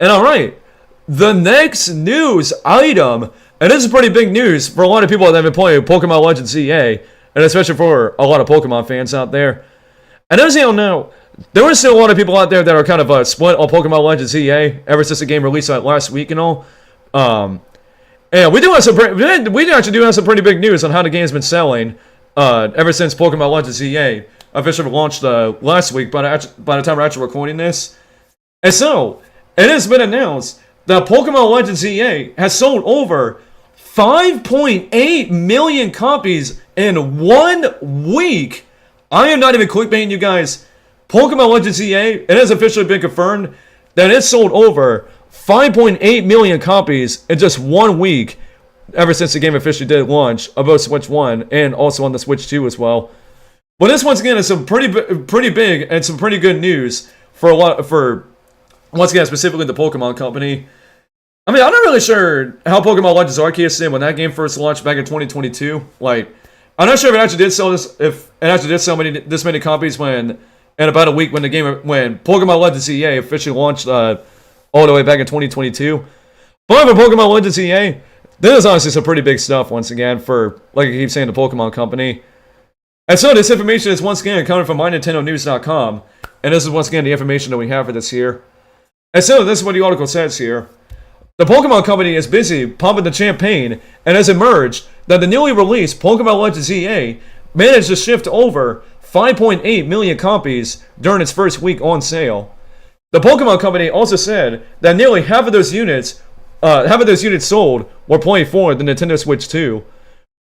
Speaker 2: And alright, the next news item, and this is pretty big news for a lot of people that have been playing Pokemon Legends EA, and especially for a lot of Pokemon fans out there. And as you all know, there were still a lot of people out there that are kind of split on Pokemon Legends EA ever since the game released last week and all. And we actually do have some pretty big news on how the game's been selling ever since Pokemon Legends EA officially launched last week by the time we're actually recording this. And so, it has been announced that Pokemon Legends EA has sold over 5.8 million copies in 1 week. I am not even clickbaiting you guys. Pokemon Legends EA, it has officially been confirmed that it sold over 5.8 million copies in just 1 week ever since the game officially did launch on both Switch 1 and also on the Switch 2 as well. But this once again is some pretty big and some pretty good news for once again specifically the Pokemon Company. I mean, I'm not really sure how Pokemon Legends Arceus did when that game first launched back in 2022. Like, I'm not sure if it actually did sell this many copies in about a week when Pokemon Legends EA officially launched all the way back in 2022. But for Pokemon Legends EA, this is honestly some pretty big stuff once again for, like I keep saying, the Pokemon Company. And so this information is once again coming from MyNintendoNews.com, and this is once again the information that we have for this here. And so this is what the article says here. The Pokemon Company is busy pumping the champagne and has emerged that the newly released Pokemon Legends EA managed to shift over 5.8 million copies during its first week on sale. The Pokemon Company also said that nearly half of those units sold were playing for the Nintendo Switch 2.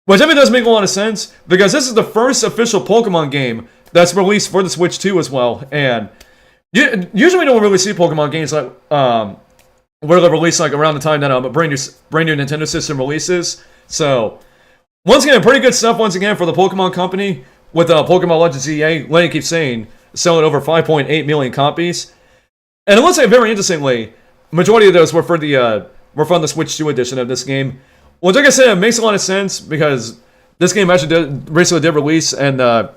Speaker 2: Which I mean does make a lot of sense, because this is the first official Pokemon game that's released for the Switch 2 as well. And usually we don't really see Pokemon games like where they're released like around the time that a brand new Nintendo system releases. So once again, pretty good stuff once again for the Pokemon Company with Pokemon Legends EA. Like I keep saying, selling over 5.8 million copies. And it looks like very interestingly, majority of those were from the Switch 2 edition of this game. Which, like I said, it makes a lot of sense because this game actually recently did release, and not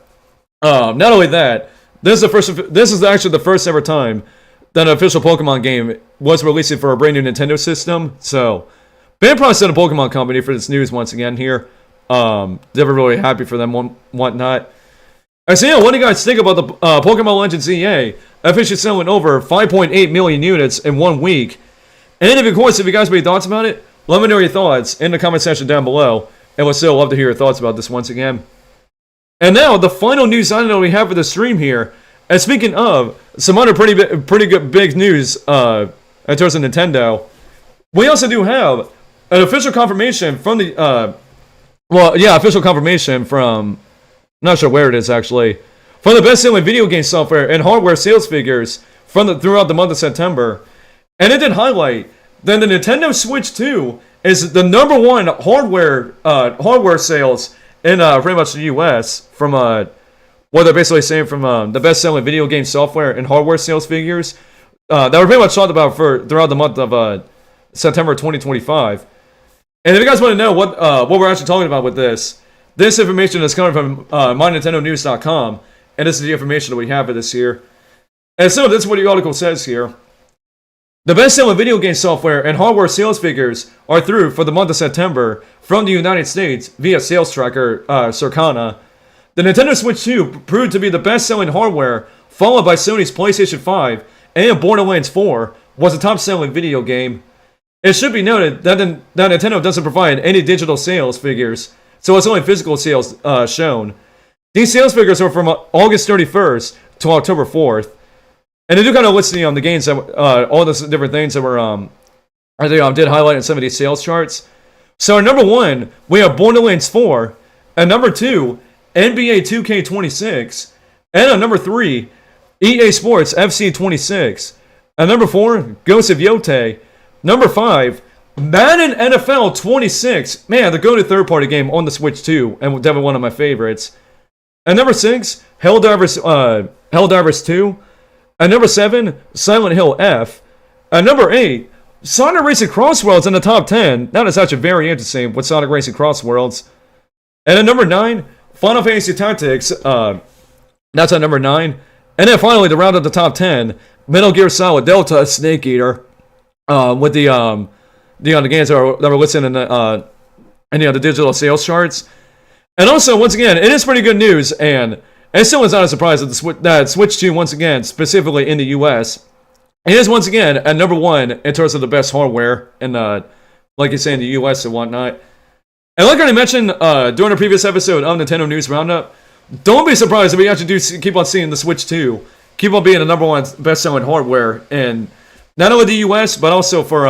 Speaker 2: only that, this is actually the first ever time that an official Pokemon game was releasing for a brand new Nintendo system. So, big props to the Pokemon Company for this news once again here. They were really happy for them and whatnot. And so, yeah, what do you guys think about the Pokemon Legends EA officially selling over 5.8 million units in 1 week? And of course, if you guys have any thoughts about it, let me know your thoughts in the comment section down below, and we'll still love to hear your thoughts about this once again. And now, the final news item that we have for the stream here, and speaking of some other pretty good big news in terms of Nintendo, we also do have an official confirmation from the, official confirmation from, I'm not sure where it is actually, from the best-selling video game software and hardware sales figures throughout the month of September. And it did highlight then the Nintendo Switch 2 is the number one hardware sales in pretty much the U.S. from what they're basically saying from the best-selling video game software and hardware sales figures that were pretty much talked about throughout the month of September 2025. And if you guys want to know what we're actually talking about with this information is coming from MyNintendoNews.com, and this is the information that we have for this here. And so this is what the article says here. The best-selling video game software and hardware sales figures are through for the month of September from the United States via sales tracker Circana. The Nintendo Switch 2 proved to be the best-selling hardware, followed by Sony's PlayStation 5, and Borderlands 4 was the top-selling video game. It should be noted that Nintendo doesn't provide any digital sales figures, so it's only physical sales shown. These sales figures are from August 31st to October 4th. And they do kind of list the games that all the different things that were did highlight in some of these sales charts. So at number 1, we have Borderlands 4. At number 2, NBA 2K26. And at number 3, EA Sports FC 26. At number 4, Ghost of Yotei. Number 5, Madden NFL 26. Man, the go-to third-party game on the Switch 2, and definitely one of my favorites. At number 6, Helldivers 2. At number 7, Silent Hill F. At number 8, Sonic Racing Crossworlds in the top 10. That is actually very interesting with Sonic Racing Crossworlds. And at number 9, Final Fantasy Tactics. That's at number 9. And then finally, to round out the top 10, Metal Gear Solid Delta Snake Eater. With the games that were listed in the digital sales charts. And also, once again, it is pretty good news, and it still is not a surprise that Switch 2, once again, specifically in the US, it is once again at number 1 in terms of the best hardware, and like you say, in the US and whatnot. And like I already mentioned during a previous episode of Nintendo News Roundup, don't be surprised if we actually do keep on seeing the Switch 2 keep on being the number 1 best-selling hardware in not only the US, but also for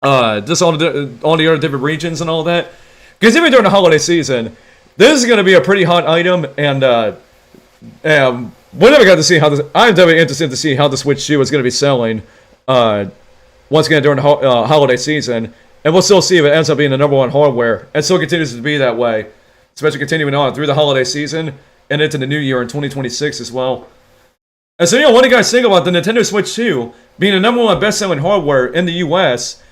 Speaker 2: just all the other different regions and all that. Because even during the holiday season, this is going to be a pretty hot item, and we never got to see how this. I'm definitely interested to see how the Switch 2 is going to be selling once again during the holiday season, and we'll still see if it ends up being the number 1 hardware, and still continues to be that way, especially continuing on through the holiday season and into the new year in 2026 as well. And so, what do you guys think about the Nintendo Switch 2 being the number 1 best-selling hardware in the US?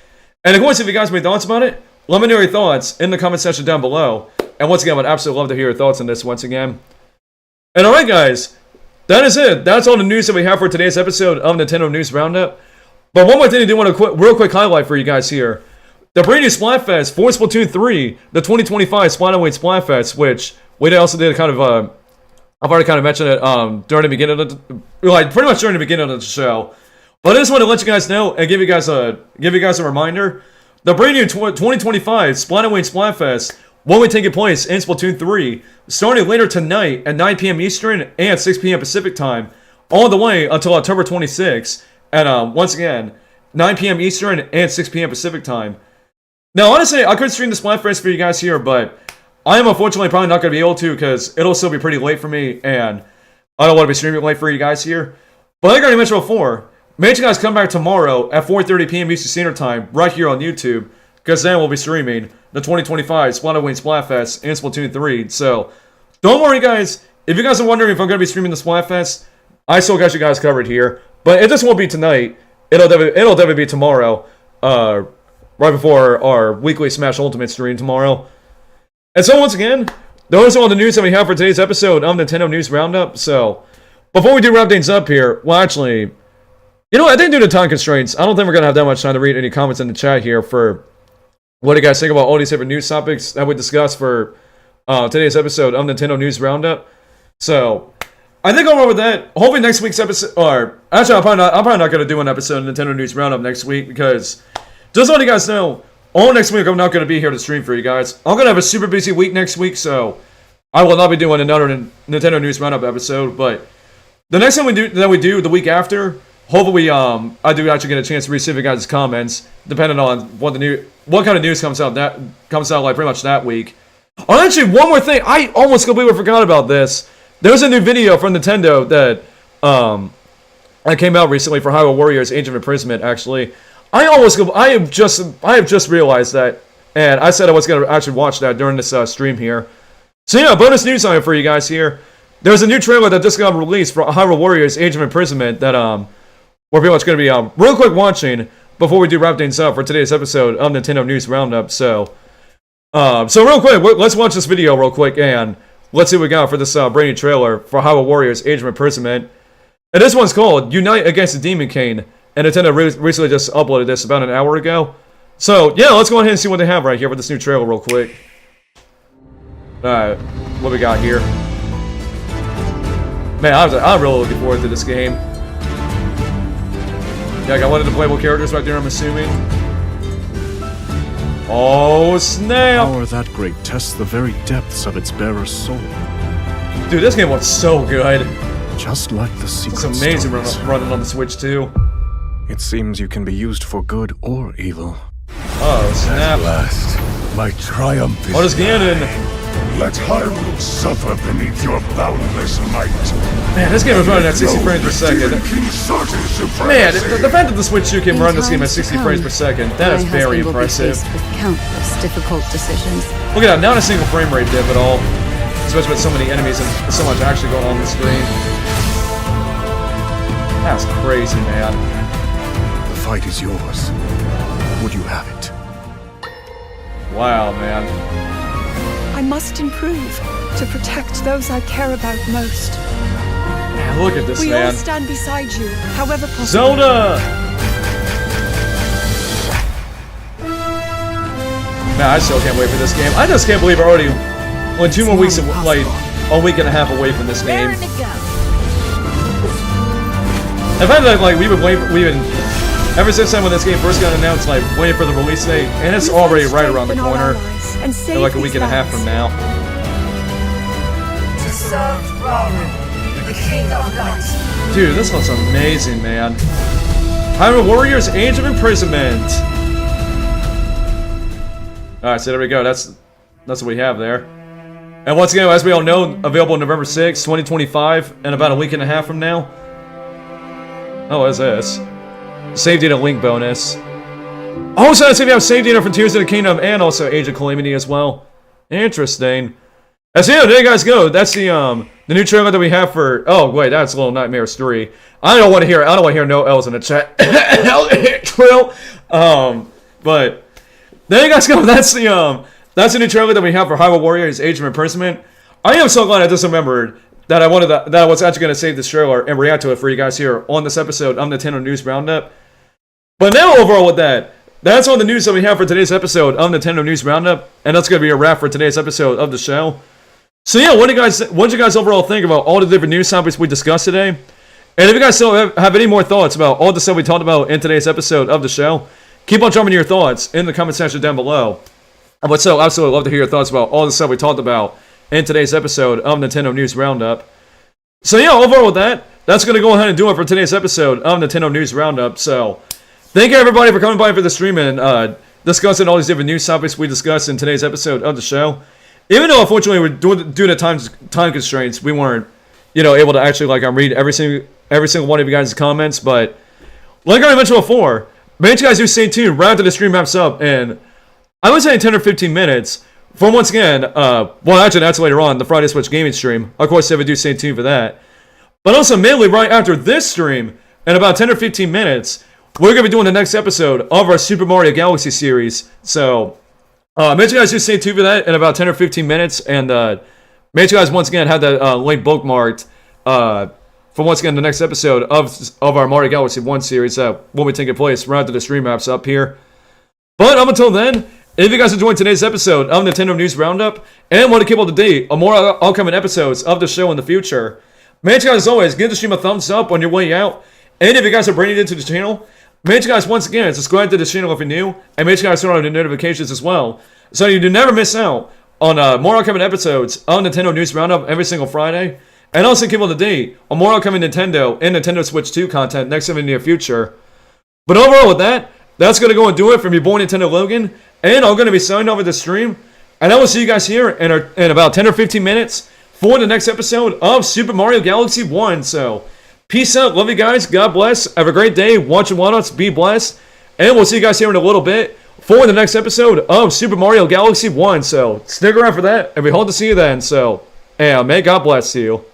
Speaker 2: And of course, if you guys have any thoughts about it, let me know your thoughts in the comment section down below. And once again, I would absolutely love to hear your thoughts on this once again. And alright guys, that is it. That's all the news that we have for today's episode of Nintendo News Roundup. But one more thing I do want to real quick highlight for you guys here. The brand new Splatfest for Splatoon 3, the 2025 Splataway Splatfest, which we also did kind of, I've already kind of mentioned it during the beginning of pretty much during the beginning of the show. But I just want to let you guys know and give you guys a reminder. The brand new 2025 Splataway Splatfest will be taking place in Splatoon 3, starting later tonight at 9 p.m. Eastern and 6 p.m. Pacific Time, all the way until October 26th, at once again 9 p.m. Eastern and 6 p.m. Pacific Time. Now, honestly, I could stream the Splatfest for you guys here, but I am unfortunately probably not going to be able to because it'll still be pretty late for me, and I don't want to be streaming late for you guys here. But like I already mentioned before, make sure you guys come back tomorrow at 4:30 p.m. Eastern Standard Time right here on YouTube, because then we'll be streaming the 2025 Splataway Splatfest and Splatoon 3. So, don't worry guys, if you guys are wondering if I'm going to be streaming the Splatfest, I still got you guys covered here. But it just won't be tonight, it'll definitely be tomorrow, right before our weekly Smash Ultimate stream tomorrow. And so once again, those are all the news that we have for today's episode of Nintendo News Roundup. So, before we do wrap things up here, well actually, you know what, I think due to time constraints, I don't think we're going to have that much time to read any comments in the chat here for what do you guys think about all these different news topics that we discussed for today's episode of Nintendo News Roundup. So, I think I'll run with that. Hopefully next week's episode, or actually I'm probably not going to do an episode of Nintendo News Roundup next week, because just to let you guys know, all next week I'm not going to be here to stream for you guys. I'm going to have a super busy week next week, so I will not be doing another Nintendo News Roundup episode. But the next time we do the week after, hopefully I do actually get a chance to read some of you guys' comments, depending on what kind of news comes out like pretty much that week. Oh, actually, one more thing, I almost completely forgot about this. There's a new video from Nintendo that came out recently for Hyrule Warriors Age of Imprisonment. Actually, I have just realized that, and I said I was going to actually watch that during this stream here. So yeah, bonus news on it for you guys here. There's a new trailer that just got released for Hyrule Warriors Age of Imprisonment that we're pretty much going to be real quick watching before we do wrap things up for today's episode of Nintendo News Roundup. So real quick, let's watch this video real quick and let's see what we got for this brand new trailer for Hyrule Warriors Age of Imprisonment. And this one's called Unite Against the Demon King, and Nintendo recently just uploaded this about an hour ago. So yeah, let's go ahead and see what they have right here with this new trailer real quick. Alright, what we got here? Man, I'm really looking forward to this game. Yeah, I got one of the playable characters right there, I'm assuming. Oh, snap!
Speaker 3: Power that great tests the very depths of its bearer's soul.
Speaker 2: Dude, this game looks so good.
Speaker 3: Just like the secret
Speaker 2: It's amazing
Speaker 3: stories.
Speaker 2: running on the Switch, too.
Speaker 3: It seems you can be used for good or evil.
Speaker 2: Oh, snap.
Speaker 4: At last, my triumph is
Speaker 2: Oh, there's Ganon.
Speaker 4: Let Hyrule suffer beneath your boundless might.
Speaker 2: Man, this game is running at 60 frames per second. Man, the fact that the Switch 2 can run this game at 60 frames per second, that is very impressive.
Speaker 5: With countless difficult decisions.
Speaker 2: Look at that, not a single frame rate dip at all. especially with so many enemies and so much actually going on the screen. That's crazy, man.
Speaker 3: The fight is yours. Would you have it?
Speaker 2: Wow, man.
Speaker 5: I must improve to protect those I care about most.
Speaker 2: Man, look at this,
Speaker 5: We
Speaker 2: man.
Speaker 5: all stand beside you, however possible.
Speaker 2: Zelda! Man, I still can't wait for this game. I just can't believe we're already only 2 more weeks, like a week and a half away from this game.
Speaker 5: Raring to go.
Speaker 2: In fact, like we've been ever since then when this game first got announced, like waiting for the release date, and it's already right around the corner. In like a week and a half from now.
Speaker 6: To serve Roundup, the King of Light.
Speaker 2: Dude, this looks amazing, man. Hyrule Warriors Age of Imprisonment. Alright, so there we go. That's what we have there. And once again, as we all know, available November 6th, 2025, and about a week and a half from now. Oh, what is this? Save data link bonus. Also, let's see if you have save data from Tears of the Kingdom and also Age of Calamity as well. Interesting. And so yeah, there you guys go. That's the new trailer that we have for. Oh wait, that's Little Nightmares 3. I don't want to hear no L's in the chat. Trail. But there you guys go. That's the new trailer that we have for Hyrule Warriors Age of Imprisonment. I am so glad I just remembered that I was actually going to save this trailer and react to it for you guys here on this episode of Nintendo News Roundup. But now overall with that, that's all the news that we have for today's episode of Nintendo News Roundup, and that's going to be a wrap for today's episode of the show. So yeah, what did you guys overall think about all the different news topics we discussed today? And if you guys still have any more thoughts about all the stuff we talked about in today's episode of the show, keep on dropping your thoughts in the comment section down below. I would so absolutely love to hear your thoughts about all the stuff we talked about in today's episode of Nintendo News Roundup. So yeah, overall with that, that's going to go ahead and do it for today's episode of Nintendo News Roundup. So thank you everybody for coming by for the stream and discussing all these different news topics we discussed in today's episode of the show. Even though unfortunately we're due to time constraints, we weren't, able to actually read every single one of you guys' comments. But like I mentioned before, make sure you guys do stay tuned right after the stream wraps up, and I would say 10 or 15 minutes. For once again, actually that's later on, the Friday Switch gaming stream. Of course, if you do stay tuned for that. But also, mainly right after this stream, in about 10 or 15 minutes, we're going to be doing the next episode of our Super Mario Galaxy series. So, make sure you guys do stay tuned for that in about 10 or 15 minutes. And make sure you guys once again have that link bookmarked for once again the next episode of our Mario Galaxy 1 series that will be taking place right after the stream wraps up here. But up until then, if you guys enjoyed today's episode of Nintendo News Roundup and want to keep up to date on more upcoming episodes of the show in the future, make sure you guys as always give the stream a thumbs up on your way out. And if you guys are brand new to the channel, make sure you guys once again subscribe to the channel if you're new, and make sure you guys turn on the notifications as well, so you do never miss out on more upcoming episodes of Nintendo News Roundup every single Friday. And also keep up to date on more upcoming Nintendo and Nintendo Switch 2 content next in the near future. But overall with that, that's going to go and do it from your boy Nintendo Logan. And I'm going to be signing off with the stream. And I will see you guys here in about 10 or 15 minutes for the next episode of Super Mario Galaxy 1. So, peace out. Love you guys. God bless. Have a great day. Watch and watch. Be blessed. And we'll see you guys here in a little bit for the next episode of Super Mario Galaxy 1. So, stick around for that. And we hope to see you then. So, and may God bless you.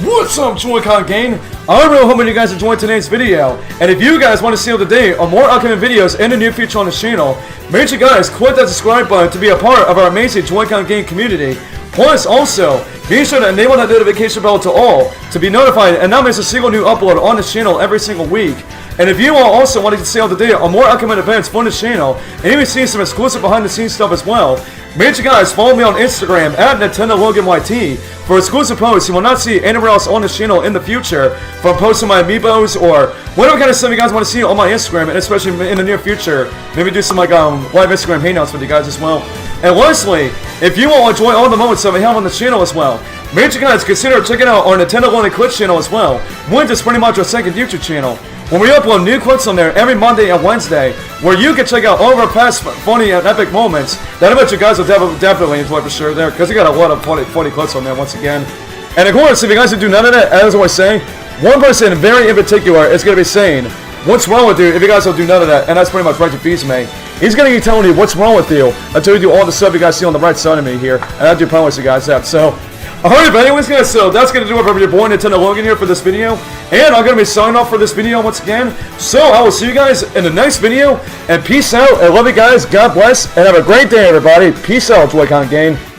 Speaker 2: What's up, Joy-Con Gang? I really hope you guys enjoyed today's video, and if you guys want to stay up to date on more upcoming videos in the near future on the channel, make sure you guys click that subscribe button to be a part of our amazing Joy-Con Gang community. Plus, also, be sure to enable that notification bell to all to be notified and not miss a single new upload on this channel every single week. And if you all also wanted to stay up to date on more upcoming events for this channel, and even see some exclusive behind-the-scenes stuff as well, make sure you guys follow me on Instagram at NintendoLoganYT for exclusive posts you will not see anywhere else on this channel in the future, from posting my amiibos or whatever kind of stuff you guys want to see on my Instagram, and especially in the near future, maybe do some live Instagram hangouts with you guys as well. And lastly, if you all enjoy all the moments that we have on the channel as well, make sure you guys consider checking out our Nintendo Logan Twitch channel as well, which is pretty much our second YouTube channel, when we upload new clips on there every Monday and Wednesday, where you can check out all of our past funny and epic moments that I bet you guys will definitely enjoy for sure there, because we got a lot of funny clips on there once again. And of course, if you guys do none of that, as I always say, one person very in particular is going to be saying, what's wrong with you if you guys don't do none of that? And that's pretty much right to Fizme. He's going to keep telling you what's wrong with you until you do all the stuff you guys see on the right side of me here. And I do promise you guys that. So, alright, but anyways, guys, so that's going to do it for your boy Nintendo Logan here for this video. And I'm going to be signing off for this video once again. So, I will see you guys in the next video. And peace out. I love you guys. God bless. And have a great day, everybody. Peace out, Joy-Con gang.